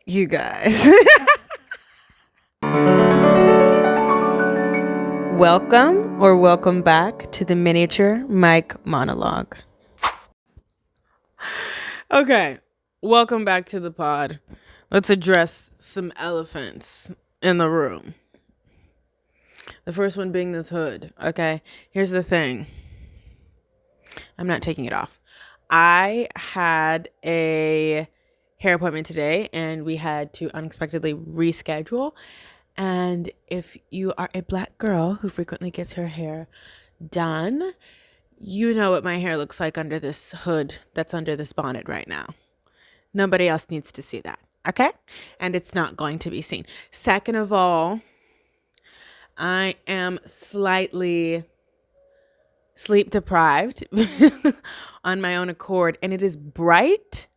You guys. Welcome back to the miniature mic monologue. Okay, welcome back to the pod. Let's address some elephants in the room. The first one being this hood. Okay, here's the thing. I'm not taking it off. I had a hair appointment today and we had to unexpectedly reschedule. And if you are a black girl who frequently gets her hair done, you know what my hair looks like under this hood that's under this bonnet right now. Nobody else needs to see that, okay? And it's not going to be seen. Second of all, I am slightly sleep deprived on my own accord, and it is bright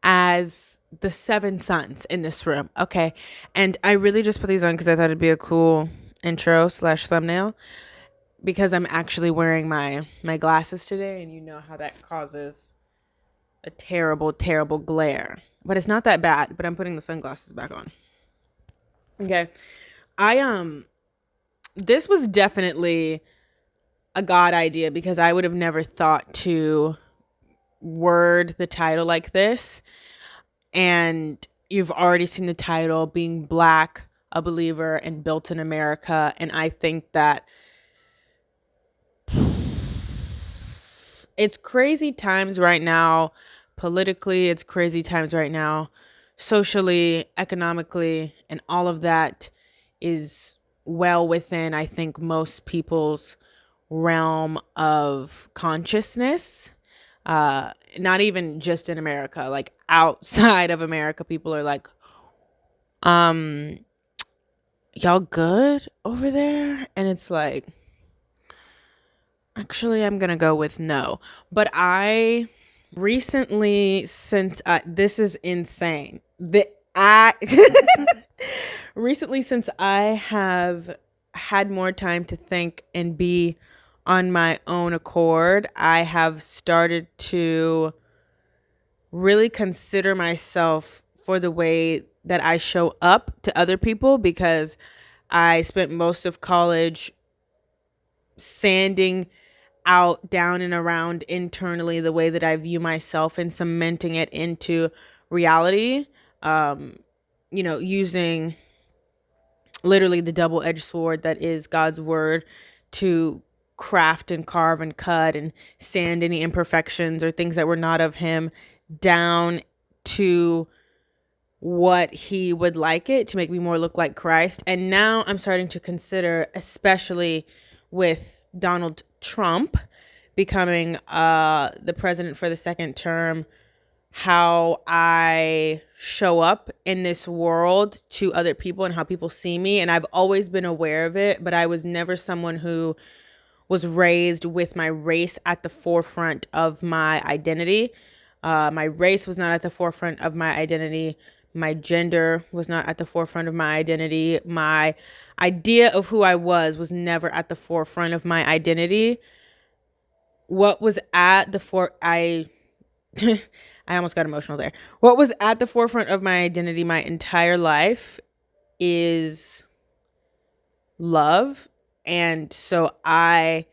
as the seven suns in this room. Okay. And I really just put these on because I thought it'd be a cool intro / thumbnail, because I'm actually wearing my glasses today, and you know how that causes a terrible glare. But it's not that bad, but I'm putting the sunglasses back on. Okay. This was definitely a God idea, because I would have never thought to word the title like this. And you've already seen the title, being Black, a believer, and built in America. And I think that it's crazy times right now. Politically, it's crazy times right now. Socially, economically, and all of that is well within, I think, most people's realm of consciousness. Not even just in America, like outside of America, people are like, y'all good over there? And it's like, actually, I'm gonna go with no. But I recently, since this is insane, recently, since I have had more time to think and be on my own accord, I have started to really consider myself for the way that I show up to other people, because I spent most of college sanding out, down and around internally, the way that I view myself and cementing it into reality. Using literally the double-edged sword that is God's word to craft and carve and cut and sand any imperfections or things that were not of him down to what he would like it to make me more look like Christ. And now I'm starting to consider, especially with Donald Trump becoming the president for the second term, how I show up in this world to other people and how people see me. And I've always been aware of it, but I was never someone who was raised with my race at the forefront of my identity. My race was not at the forefront of my identity. My gender was not at the forefront of my identity. My idea of who I was never at the forefront of my identity. What was at the I almost got emotional there. What was at the forefront of my identity my entire life is love. And so I'm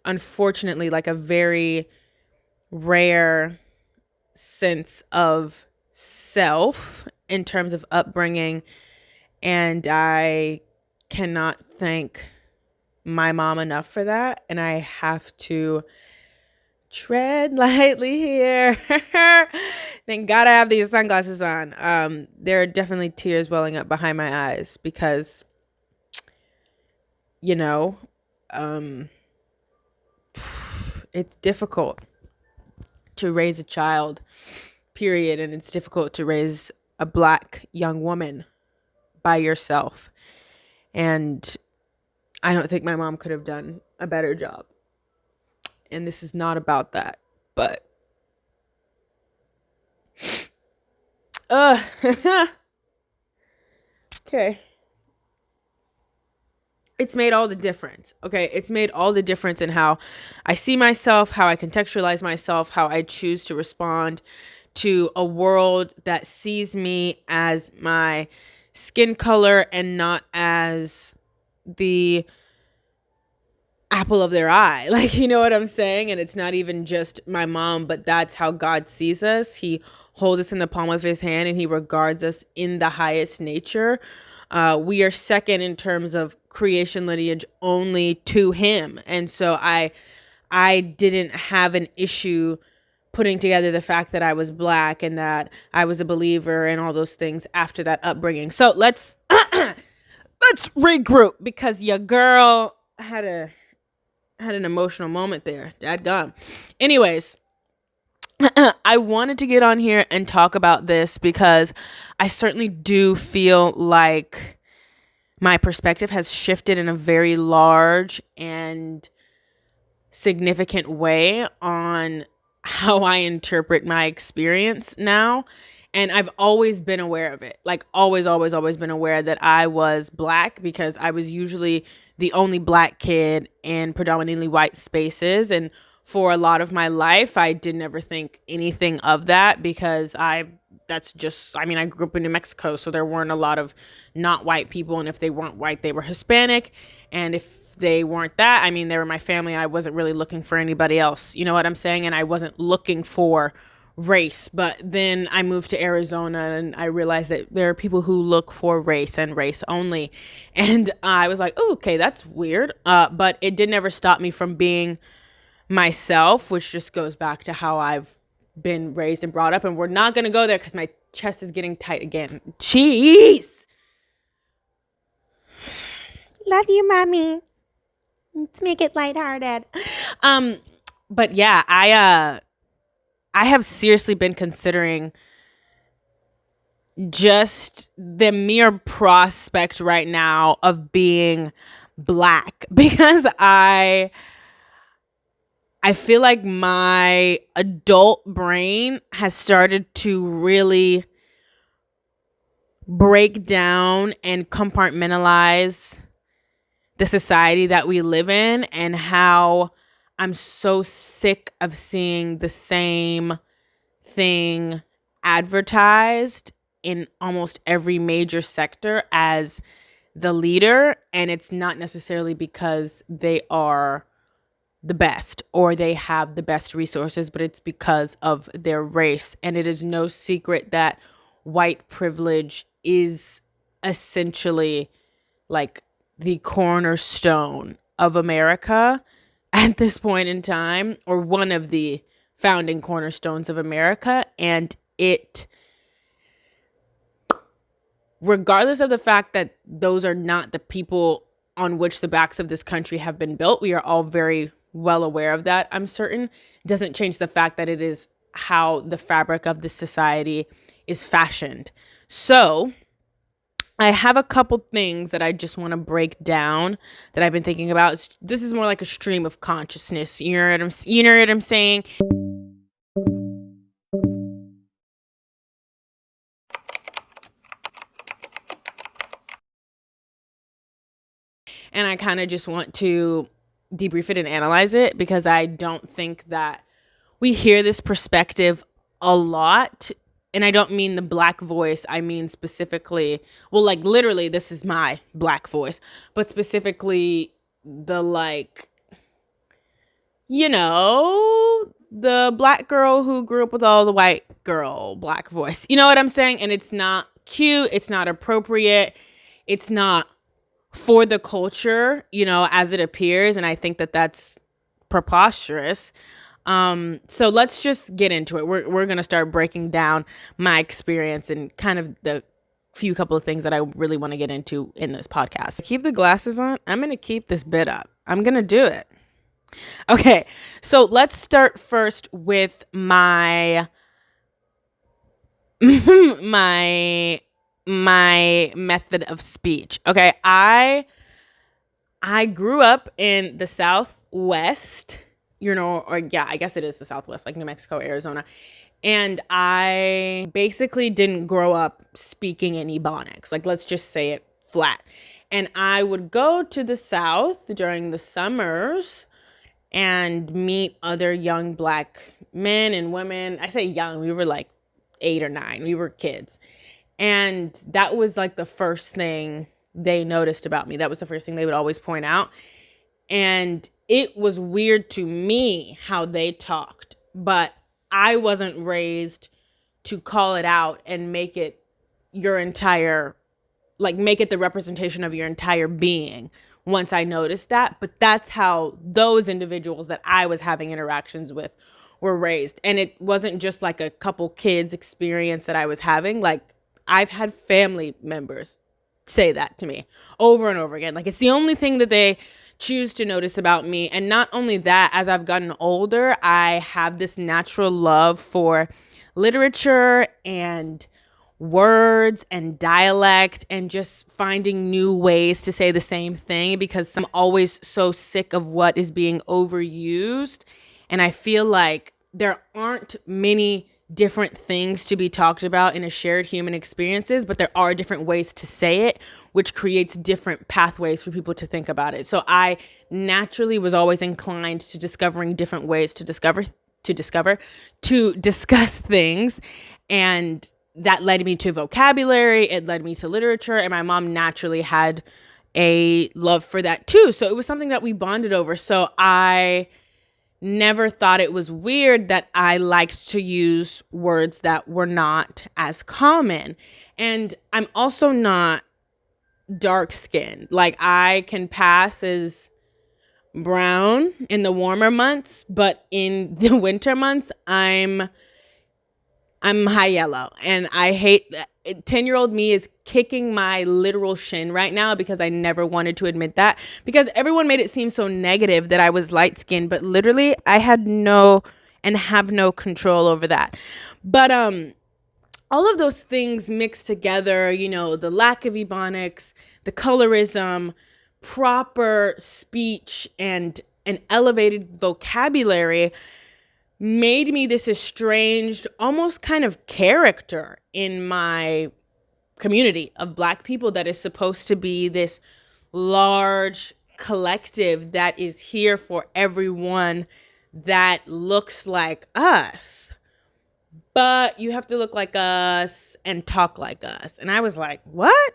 unfortunately like a very rare sense of self in terms of upbringing. And I cannot thank my mom enough for that. And I have to tread lightly here. Thank God I have these sunglasses on. There are definitely tears welling up behind my eyes because, it's difficult to raise a child, period. And it's difficult to raise a Black young woman by yourself. And I don't think my mom could have done a better job. And this is not about that, but okay. it's made all the difference. Okay. It's made all the difference in how I see myself, how I contextualize myself, how I choose to respond to a world that sees me as my skin color and not as the apple of their eye. Like, you know what I'm saying? And it's not even just my mom, but that's how God sees us. He holds us in the palm of his hand and he regards us in the highest nature. We are second in terms of creation lineage only to him. And so I didn't have an issue putting together the fact that I was black and that I was a believer and all those things after that upbringing. So let's regroup because your girl had an emotional moment there. Dadgum. Anyways, I wanted to get on here and talk about this because I certainly do feel like my perspective has shifted in a very large and significant way on how I interpret my experience now. And I've always been aware of it. Like always, always, always been aware that I was black because I was usually the only black kid in predominantly white spaces. And for a lot of my life, I didn't ever think anything of that because I grew up in New Mexico, so there weren't a lot of not white people. And if they weren't white, they were Hispanic. And if they weren't that, they were my family. I wasn't really looking for anybody else. You know what I'm saying? And I wasn't looking for race. But then I moved to Arizona and I realized that there are people who look for race and race only. And I was like, oh, okay, that's weird. But it didn't ever stop me from being myself, which just goes back to how I've been raised and brought up. And we're not going to go there because my chest is getting tight again. Jeez. Love you, mommy. Let's make it lighthearted. But yeah, I have seriously been considering just the mere prospect right now of being black because I feel like my adult brain has started to really break down and compartmentalize the society that we live in and how I'm so sick of seeing the same thing advertised in almost every major sector as the leader. And it's not necessarily because they are the best or they have the best resources, but it's because of their race. And it is no secret that white privilege is essentially like the cornerstone of America at this point in time, or one of the founding cornerstones of America. And it, regardless of the fact that those are not the people on which the backs of this country have been built, we are all very well aware of that, I'm certain, doesn't change the fact that it is how the fabric of this society is fashioned. So I have a couple things that I just want to break down that I've been thinking about. This is more like a stream of consciousness. You know what I'm saying? And I kind of just want to debrief it and analyze it because I don't think that we hear this perspective a lot. And I don't mean the black voice. I mean specifically, well, like literally, this is my black voice, but specifically the like, the black girl who grew up with all the white girl black voice. You know what I'm saying? And it's not cute. It's not appropriate. It's not for the culture, as it appears. And I think that that's preposterous. So let's just get into it. We're going to start breaking down my experience and kind of the few couple of things that I really want to get into in this podcast. Keep the glasses on. I'm going to keep this bit up. I'm going to do it. Okay. So let's start first with my method of speech. Okay. I grew up in the Southwest, I guess it is the Southwest, like New Mexico, Arizona. And I basically didn't grow up speaking any Ebonics. Like, let's just say it flat. And I would go to the South during the summers and meet other young Black men and women. I say young, we were like 8 or 9. We were kids. And that was like the first thing they noticed about me. That was the first thing they would always point out. And it was weird to me how they talked, but I wasn't raised to call it out and make it your entire, like make it the representation of your entire being once I noticed that. But that's how those individuals that I was having interactions with were raised. And it wasn't just like a couple kids experience that I was having. Like I've had family members say that to me over and over again. Like it's the only thing that they choose to notice about me. And not only that, as I've gotten older, I have this natural love for literature and words and dialect and just finding new ways to say the same thing, because I'm always so sick of what is being overused. And I feel like there aren't many different things to be talked about in a shared human experiences, but there are different ways to say it, which creates different pathways for people to think about it. So I naturally was always inclined to discovering different ways to discuss things. And that led me to vocabulary. It led me to literature. And my mom naturally had a love for that too. So it was something that we bonded over. So I never thought it was weird that I liked to use words that were not as common. And I'm also not dark skinned. Like I can pass as brown in the warmer months, but in the winter months, I'm high yellow, and I hate that. 10-year-old me is kicking my literal shin right now because I never wanted to admit that, because everyone made it seem so negative that I was light skinned, but literally I had no and have no control over that. But all of those things mixed together, you know, the lack of ebonics, the colorism, proper speech, and an elevated vocabulary made me this estranged, almost kind of character in my community of Black people that is supposed to be this large collective that is here for everyone that looks like us. But you have to look like us and talk like us. And I was like, what?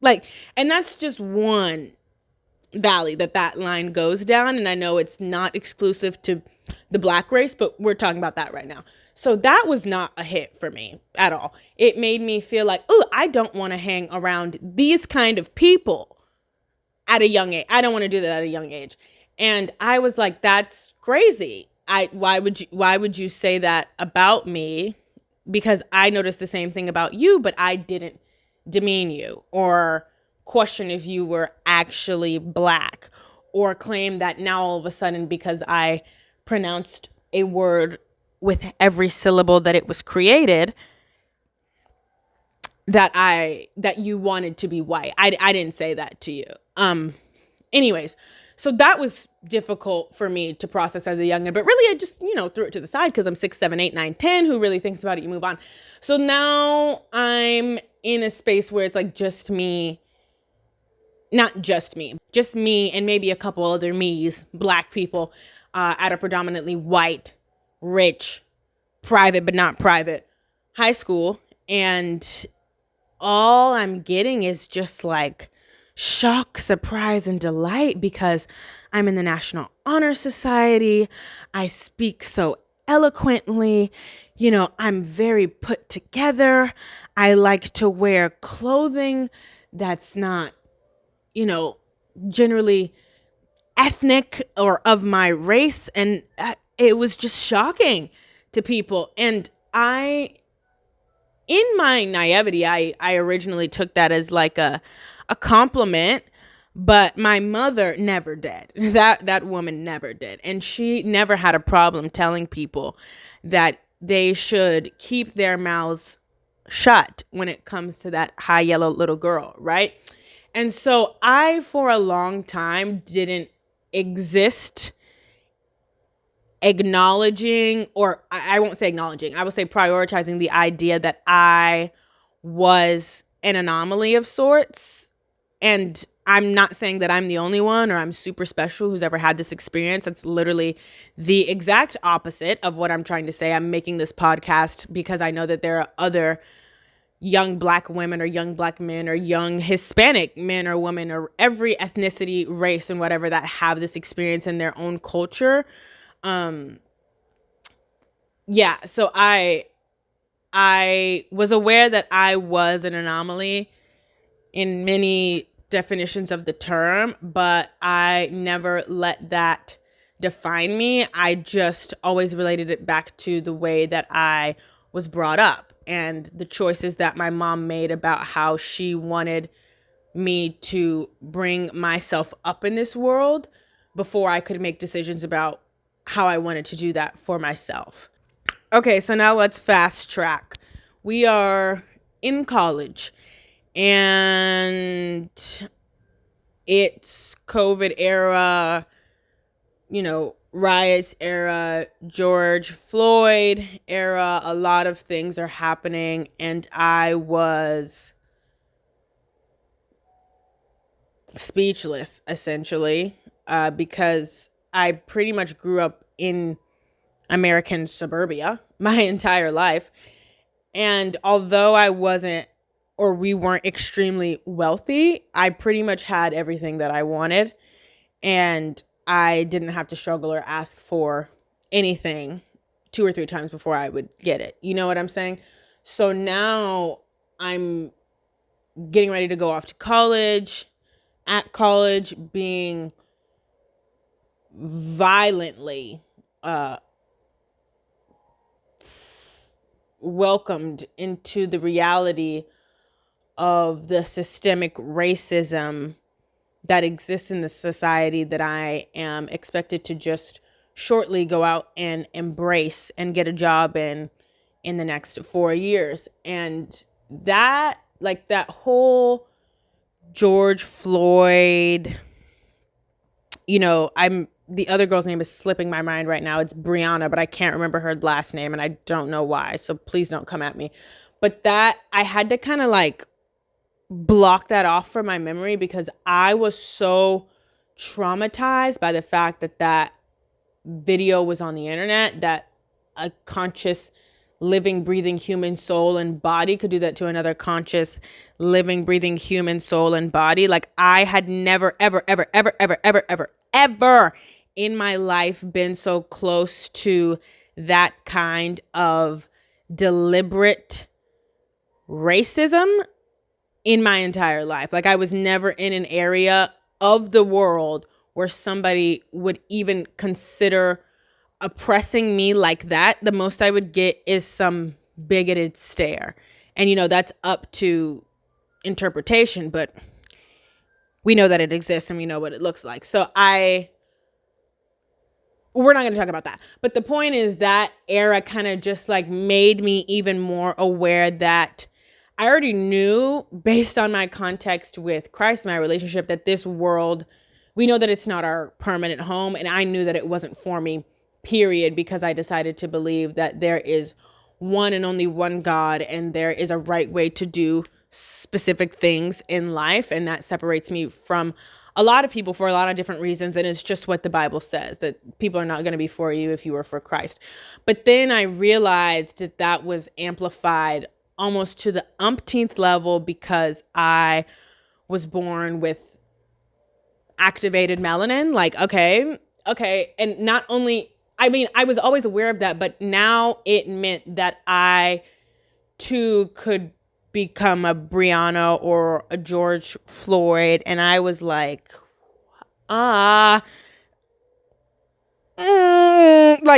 Like, and that's just one valley that line goes down. And I know it's not exclusive to the Black race, but we're talking about that right now. So that was not a hit for me at all. It made me feel like, oh, I don't want to hang around these kind of people at a young age. I don't want to do that at a young age. And I was like, that's crazy. Why would you say that about me? Because I noticed the same thing about you, but I didn't demean you or question if you were actually Black, or claim that now all of a sudden, because I pronounced a word with every syllable that it was created, that you wanted to be white. I didn't say that to you. Anyways, so that was difficult for me to process as a youngin', but really I just, threw it to the side because I'm 6, 7, 8, 9, 10. Who really thinks about it? You move on. So now I'm in a space where it's like just me, not just me and maybe a couple other me's, Black people, at a predominantly white, rich, private but not private high school. And all I'm getting is just like shock, surprise, and delight because I'm in the National Honor Society. I speak so eloquently. I'm very put together. I like to wear clothing that's not, generally ethnic or of my race. And it was just shocking to people. And in my naivety, I originally took that as like a compliment, but my mother never did. That woman never did. And she never had a problem telling people that they should keep their mouths shut when it comes to that high yellow little girl, right? And so I, for a long time, didn't exist acknowledging, or I won't say acknowledging, I will say prioritizing the idea that I was an anomaly of sorts. And I'm not saying that I'm the only one or I'm super special who's ever had this experience. That's literally the exact opposite of what I'm trying to say. I'm making this podcast because I know that there are other young Black women or young Black men or young Hispanic men or women or every ethnicity, race, and whatever that have this experience in their own culture. Yeah, so I was aware that I was an anomaly in many definitions of the term, but I never let that define me. I just always related it back to the way that I was brought up and the choices that my mom made about how she wanted me to bring myself up in this world before I could make decisions about how I wanted to do that for myself. Okay, so now let's fast track. We are in college and it's COVID era, riots era, George Floyd era. A lot of things are happening, and I was speechless, essentially, because I pretty much grew up in American suburbia my entire life. And although I wasn't, or we weren't extremely wealthy, I pretty much had everything that I wanted. And I didn't have to struggle or ask for anything 2 or 3 times before I would get it. You know what I'm saying? So now I'm getting ready to go off to college, at college being violently welcomed into the reality of the systemic racism that exists in the society that I am expected to just shortly go out and embrace and get a job in the next 4 years. And that, like, that whole George Floyd, the other girl's name is slipping my mind right now. It's Brianna, but I can't remember her last name and I don't know why. So please don't come at me. But that, I had to kind of like block that off from my memory because I was so traumatized by the fact that that video was on the internet, that a conscious living, breathing human soul and body could do that to another conscious living, breathing human soul and body. Like, I had never, ever, ever, ever, ever, ever, ever, ever in my life been so close to that kind of deliberate racism in my entire life. Like, I was never in an area of the world where somebody would even consider oppressing me like that. The most I would get is some bigoted stare. And, that's up to interpretation, but we know that it exists and we know what it looks like. So we're not going to talk about that. But the point is that era kind of just like made me even more aware that I already knew, based on my context with Christ, my relationship, that this world, we know that it's not our permanent home. And I knew that it wasn't for me, period, because I decided to believe that there is one and only one God, and there is a right way to do specific things in life. And that separates me from a lot of people for a lot of different reasons. And it's just what the Bible says, that people are not going to be for you if you were for Christ. But then I realized that that was amplified almost to the umpteenth level because I was born with activated melanin. Like, okay. And not only, I was always aware of that, but now it meant that I too could become a Brianna or a George Floyd. And I was like, like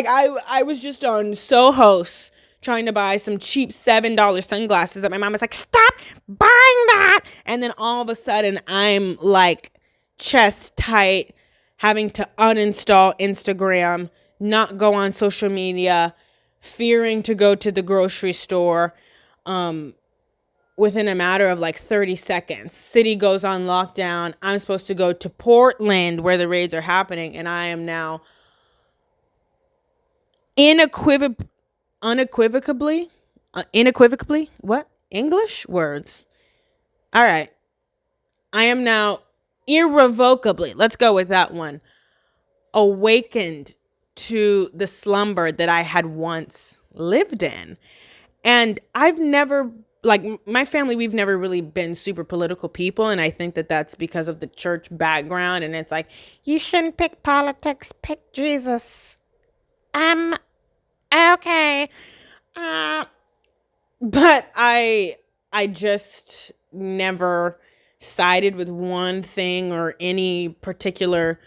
I was just on Soho's trying to buy some cheap $7 sunglasses that my mom was like, stop buying that. And then all of a sudden I'm like chest tight, having to uninstall Instagram, not go on social media, fearing to go to the grocery store. Within a matter of like 30 seconds, city goes on lockdown. I'm supposed to go to Portland where the raids are happening. And I am now unequivocally, what? English words. All right. I am now irrevocably, let's go with that one, awakened to the slumber that I had once lived in. And I've never, like, my family, we've never really been super political people. And I think that that's because of the church background. And it's like, you shouldn't pick politics, pick Jesus. Okay. Uh, but I just never sided with one thing or any particular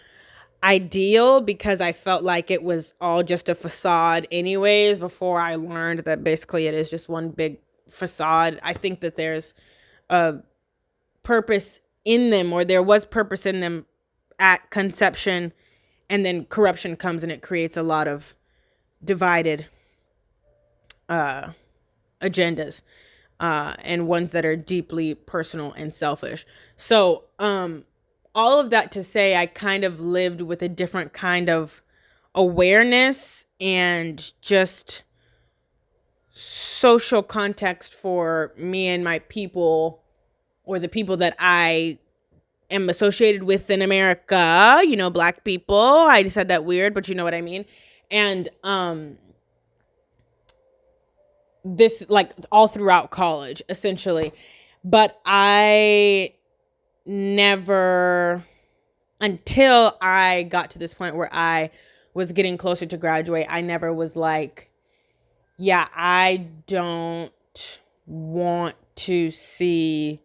ideal because I felt like it was all just a facade anyways before I learned that basically it is just one big facade. I think that there's a purpose in them, or there was purpose in them at conception, and then corruption comes and it creates a lot of divided agendas, and ones that are deeply personal and selfish. So all of that to say, I kind of lived with a different kind of awareness and just social context for me and my people, or the people that I am associated with in America, Black people. I said that weird, but you know what I mean. And this, like, all throughout college essentially. But I never, until I got to this point where I was getting closer to graduate, I never was like, yeah, I don't want to see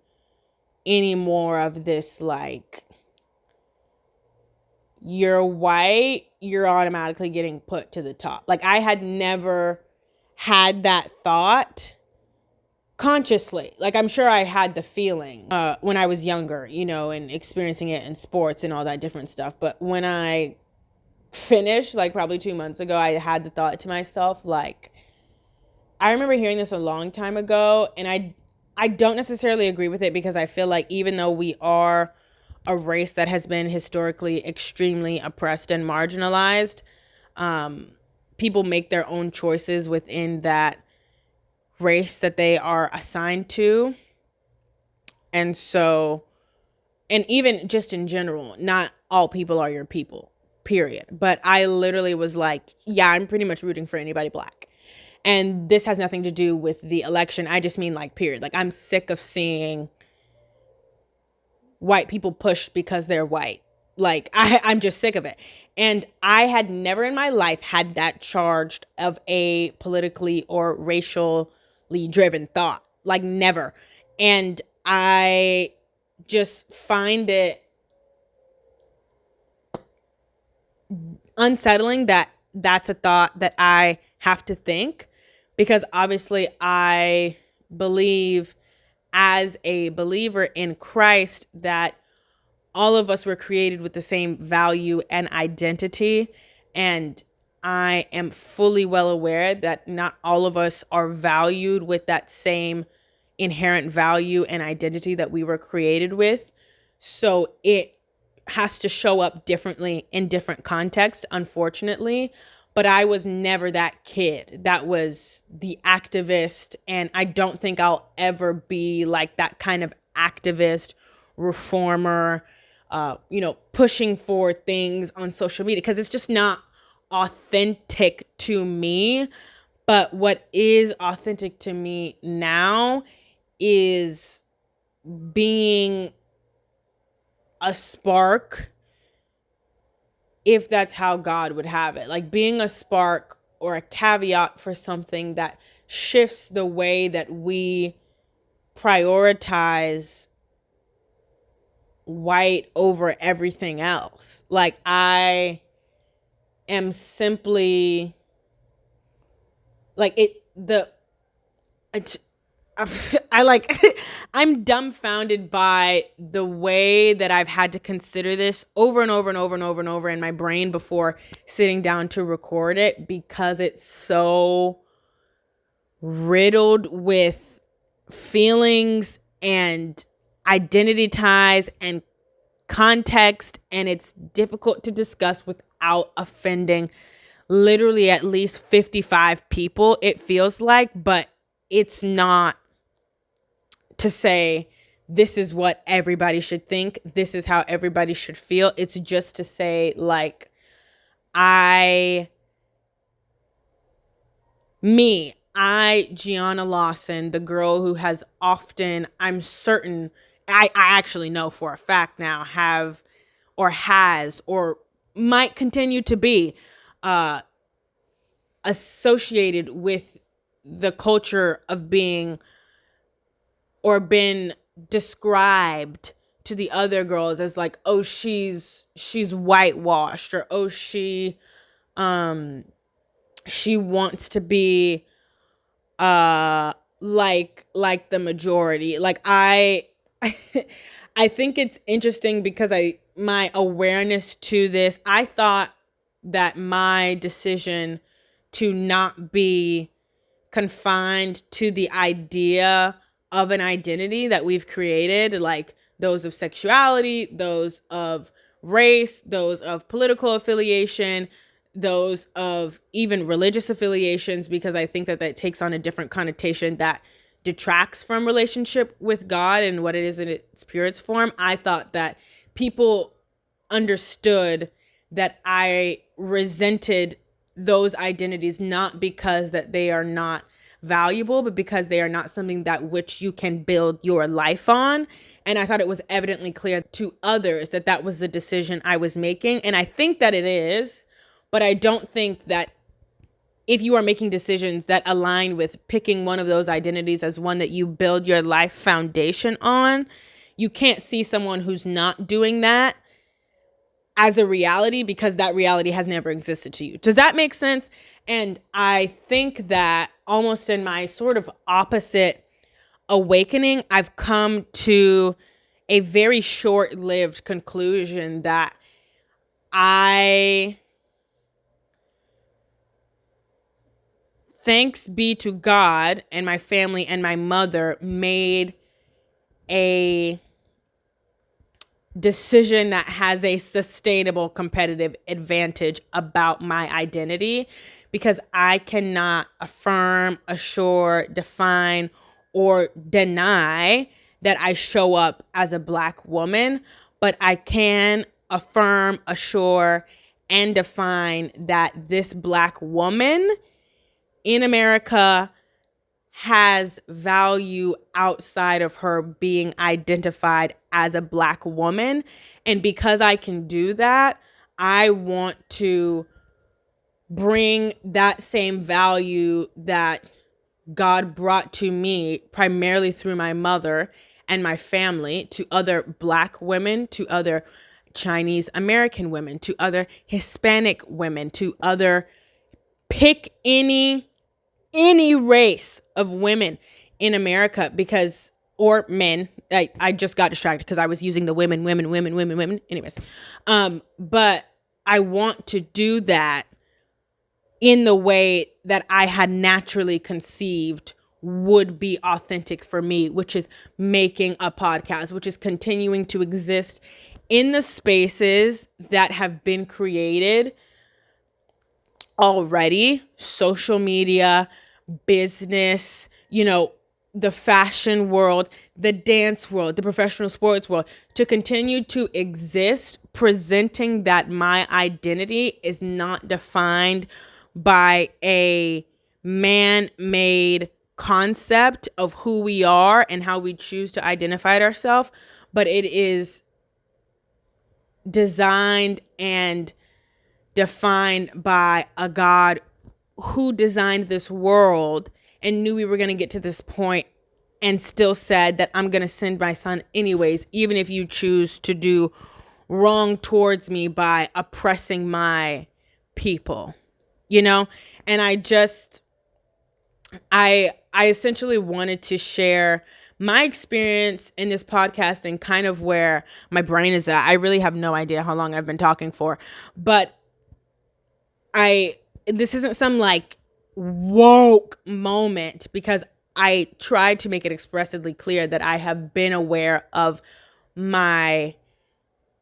any more of this, like, you're white, you're automatically getting put to the top. Like, I had never had that thought consciously. Like, I'm sure I had the feeling when I was younger, and experiencing it in sports and all that different stuff. But when I finished, like, probably 2 months ago, I had the thought to myself, like, I remember hearing this a long time ago, and I don't necessarily agree with it, because I feel like even though we are a race that has been historically extremely oppressed and marginalized, people make their own choices within that race that they are assigned to. And so, and even just in general, not all people are your people, period. But I literally was like, yeah, I'm pretty much rooting for anybody Black. And this has nothing to do with the election. I just mean, like, period. Like, I'm sick of seeing white people pushed because they're white. Like, I'm just sick of it. And I had never in my life had that charged of a politically or racially driven thought. Like, never. And I just find it unsettling that that's a thought that I have to think, because obviously I believe, as a believer in Christ, that all of us were created with the same value and identity. And I am fully well aware that not all of us are valued with that same inherent value and identity that we were created with. So it has to show up differently in different contexts, unfortunately. But I was never that kid that was the activist. And I don't think I'll ever be like that kind of activist, reformer, pushing for things on social media, because it's just not authentic to me. But what is authentic to me now is being a spark, if that's how God would have it. Like, being a spark or a caveat for something that shifts the way that we prioritize white over everything else. Like, I am simply like I like I'm dumbfounded by the way that I've had to consider this over and over and over and over and over in my brain before sitting down to record it, because it's so riddled with feelings and identity ties and context, and it's difficult to discuss without offending literally at least 55 people, it feels like. But it's not to say this is what everybody should think. This is how everybody should feel. It's just to say, like, Jiana Lawson, the girl who has often, I'm certain, I actually know for a fact now, have or has or might continue to be associated with the culture of being or been described to the other girls as like, oh, she's whitewashed, or oh, she wants to be like the majority. Like I think it's interesting because my awareness to this, I thought that my decision to not be confined to the idea of an identity that we've created, like those of sexuality, those of race, those of political affiliation, those of even religious affiliations, because I think that that takes on a different connotation that detracts from relationship with God and what it is in its purest form. I thought that people understood that I resented those identities, not because that they are not valuable, but because they are not something that which you can build your life on. And I thought it was evidently clear to others that that was the decision I was making. And I think that it is, but I don't think that if you are making decisions that align with picking one of those identities as one that you build your life foundation on, you can't see someone who's not doing that as a reality, because that reality has never existed to you. Does that make sense? And I think that almost in my sort of opposite awakening, I've come to a very short-lived conclusion that thanks be to God and my family and my mother, made a decision that has a sustainable competitive advantage about my identity, because I cannot affirm, assure, define, or deny that I show up as a Black woman, but I can affirm, assure, and define that this Black woman in America has value outside of her being identified as a Black woman. And because I can do that, I want to bring that same value that God brought to me primarily through my mother and my family to other Black women, to other Chinese American women, to other Hispanic women, to other, pick any race of women in America, because, or men, I just got distracted because I was using the women. Anyways, but I want to do that in the way that I had naturally conceived would be authentic for me, which is making a podcast, which is continuing to exist in the spaces that have been created already: social media, business, the fashion world, the dance world, the professional sports world, to continue to exist, presenting that my identity is not defined by a man-made concept of who we are and how we choose to identify ourselves, but it is designed and defined by a God who designed this world and knew we were going to get to this point, and still said that I'm going to send my son anyways, even if you choose to do wrong towards me by oppressing my people, And I essentially wanted to share my experience in this podcast and kind of where my brain is at. I really have no idea how long I've been talking for, but this isn't some like woke moment, because I tried to make it expressly clear that I have been aware of my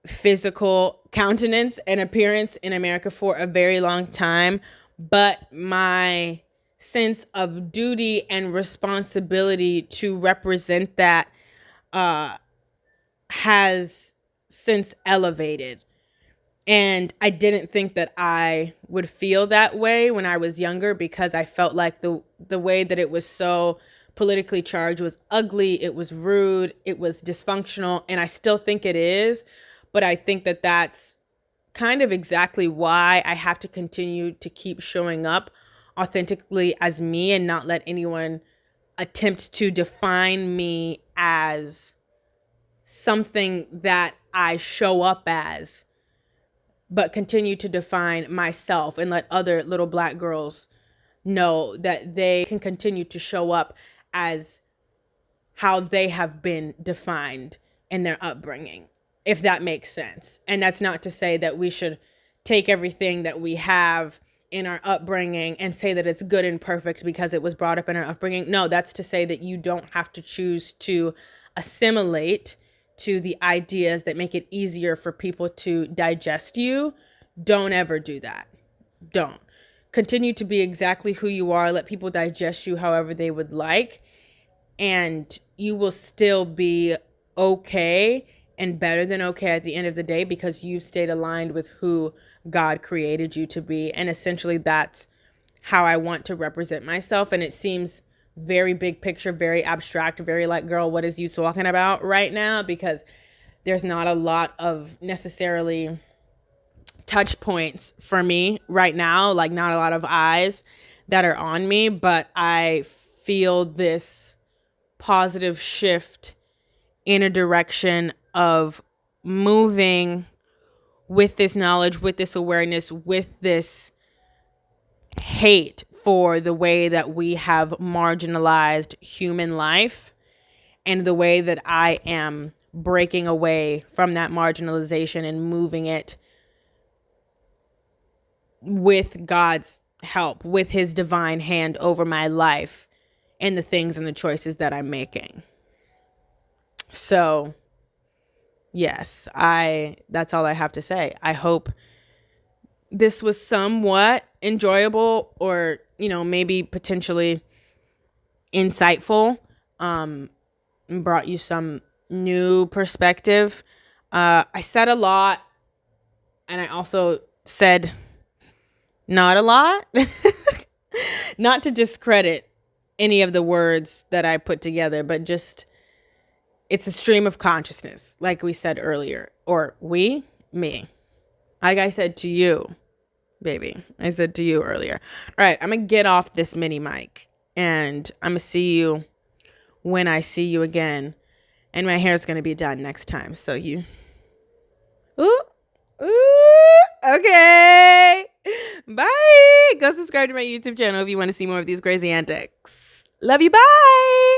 physical countenance and appearance in America for a very long time, but my sense of duty and responsibility to represent that has since elevated. And I didn't think that I would feel that way when I was younger, because I felt like the way that it was so politically charged was ugly, it was rude, it was dysfunctional, and I still think it is. But I think that that's kind of exactly why I have to continue to keep showing up authentically as me and not let anyone attempt to define me as something that I show up as, but continue to define myself and let other little Black girls know that they can continue to show up as how they have been defined in their upbringing, if that makes sense. And that's not to say that we should take everything that we have in our upbringing and say that it's good and perfect because it was brought up in our upbringing. No, that's to say that you don't have to choose to assimilate to the ideas that make it easier for people to digest you. Don't ever do that. Don't. Continue to be exactly who you are. Let people digest you however they would like, and you will still be okay and better than okay at the end of the day, because you stayed aligned with who God created you to be. And essentially that's how I want to represent myself. And it seems very big picture, very abstract, very like, girl, what is you talking about right now? Because there's not a lot of necessarily touch points for me right now, like not a lot of eyes that are on me, but I feel this positive shift in a direction of moving with this knowledge, with this awareness, with this hate for the way that we have marginalized human life, and the way that I am breaking away from that marginalization and moving it with God's help, with his divine hand over my life and the things and the choices that I'm making. So, yes, that's all I have to say. I hope this was somewhat enjoyable, or, maybe potentially insightful, and brought you some new perspective. I said a lot, and I also said not a lot, not to discredit any of the words that I put together, but just, it's a stream of consciousness, like we said earlier, or me. Like I said to you, baby, I said to you earlier. All right, I'm going to get off this mini mic, and I'm going to see you when I see you again. And my hair is going to be done next time. So you, ooh, okay. Bye. Go subscribe to my YouTube channel if you want to see more of these crazy antics. Love you. Bye.